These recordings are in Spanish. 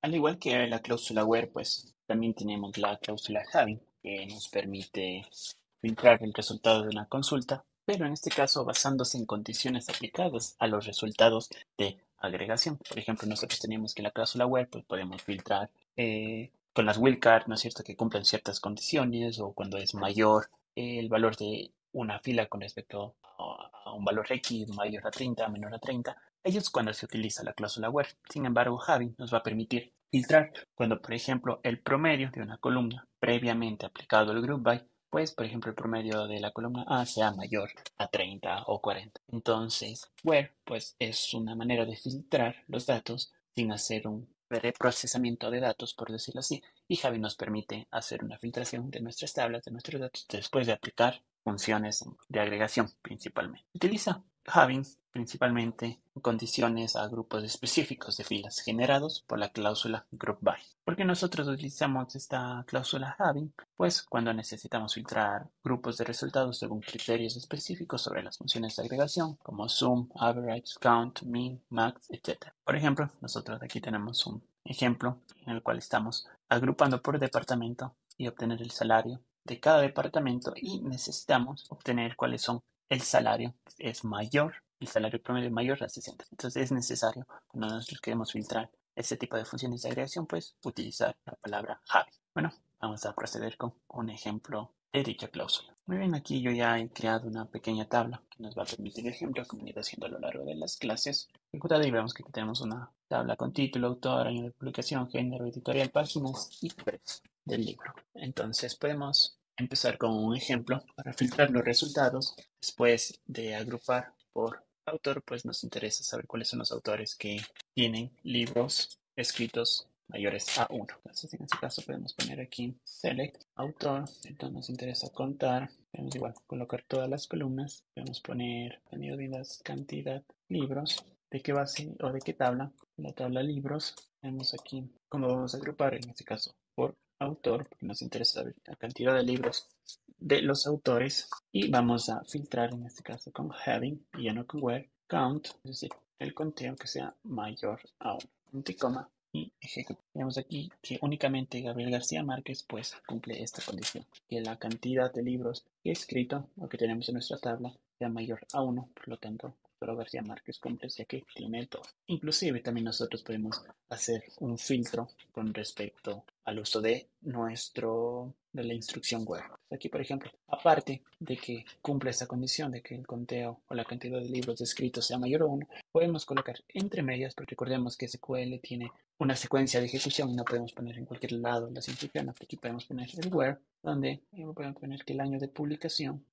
Al igual que la cláusula where, pues también tenemos la cláusula having, que nos permite filtrar el resultado de una consulta, pero en este caso basándose en condiciones aplicadas a los resultados de agregación. Por ejemplo, nosotros tenemos que la cláusula where, pues podemos filtrar con las wildcard, ¿no es cierto?, que cumplen ciertas condiciones o cuando es mayor el valor de una fila con respecto a un valor X mayor a 30, menor a 30. Ello es cuando se utiliza la cláusula where. Sin embargo, having nos va a permitir filtrar cuando, por ejemplo, el promedio de una columna previamente aplicado el group by, pues, por ejemplo, el promedio de la columna A sea mayor a 30 o 40. Entonces, where, pues, es una manera de filtrar los datos sin hacer un preprocesamiento de datos, por decirlo así, y Javi nos permite hacer una filtración de nuestras tablas, de nuestros datos, después de aplicar funciones de agregación principalmente. Utiliza Javi principalmente condiciones a grupos específicos de filas generados por la cláusula group by. ¿Por qué nosotros utilizamos esta cláusula having? Pues cuando necesitamos filtrar grupos de resultados según criterios específicos sobre las funciones de agregación, como sum, average, count, mean, max, etc. Por ejemplo, nosotros aquí tenemos un ejemplo en el cual estamos agrupando por departamento y obtener el salario de cada departamento y necesitamos obtener cuáles son el salario es mayor, el salario promedio es mayor a 60. Entonces es necesario, cuando nosotros queremos filtrar este tipo de funciones de agregación, pues utilizar la palabra have. Bueno, vamos a proceder con un ejemplo de dicha cláusula. Muy bien, aquí yo ya he creado una pequeña tabla que nos va a permitir el ejemplo que hemos ido haciendo a lo largo de las clases. Ejecutada y vemos que aquí tenemos una tabla con título, autor, año de publicación, género, editorial, páginas y precio del libro. Entonces podemos empezar con un ejemplo para filtrar los resultados. Después de agrupar por autor, pues nos interesa saber cuáles son los autores que tienen libros escritos mayores a 1. Entonces, en este caso podemos poner aquí select autor. Entonces nos interesa contar. Podemos igual colocar todas las columnas. Podemos poner añadido vidas, cantidad, libros. ¿De qué base o de qué tabla? La tabla libros. Tenemos aquí cómo vamos a agrupar, en este caso por autor, porque nos interesa saber la cantidad de libros de los autores y vamos a filtrar en este caso con having y ya no con where count, es decir, el conteo que sea mayor a un punto y coma y ejecutar. Vemos aquí que únicamente Gabriel García Márquez pues cumple esta condición, que la cantidad de libros que he escrito o que tenemos en nuestra tabla sea mayor a 1, por lo tanto solo García Márquez cumple ya que tiene todo. Inclusive también nosotros podemos hacer un filtro con respecto al uso de la instrucción where. Aquí, por ejemplo, aparte de que cumple esta condición de que el conteo o la cantidad de libros escritos sea mayor a 1, podemos colocar entre medias, porque recordemos que SQL tiene una secuencia de ejecución y no podemos poner en cualquier lado las instrucciones. Aquí podemos poner el where, donde podemos poner que el año de publicación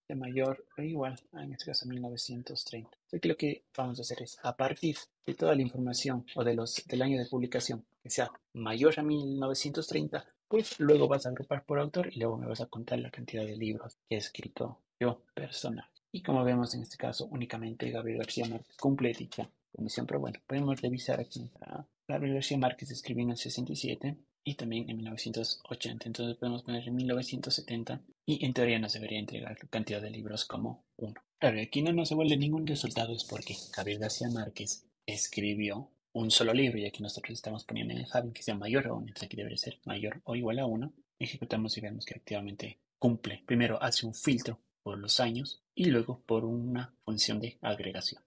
sea mayor o igual a, en este caso, 1930. Así que lo que vamos a hacer es, a partir de toda la información o del año de publicación que sea mayor a 1930, pues luego vas a agrupar por autor y luego me vas a contar la cantidad de libros que he escrito yo personal. Y como vemos en este caso, únicamente Gabriel García Márquez cumple dicha condición. Pero bueno, podemos revisar aquí. Gabriel García Márquez escribió en el 67 y también en 1980. Entonces podemos poner en 1970 y en teoría nos debería entregar la cantidad de libros como uno. Claro, aquí no nos devuelve ningún resultado, es porque Gabriel García Márquez escribió un solo libro y aquí nosotros estamos poniendo en el Javi que sea mayor a 1, entonces aquí debería ser mayor o igual a 1. Ejecutamos y vemos que efectivamente cumple. Primero hace un filtro por los años y luego por una función de agregación.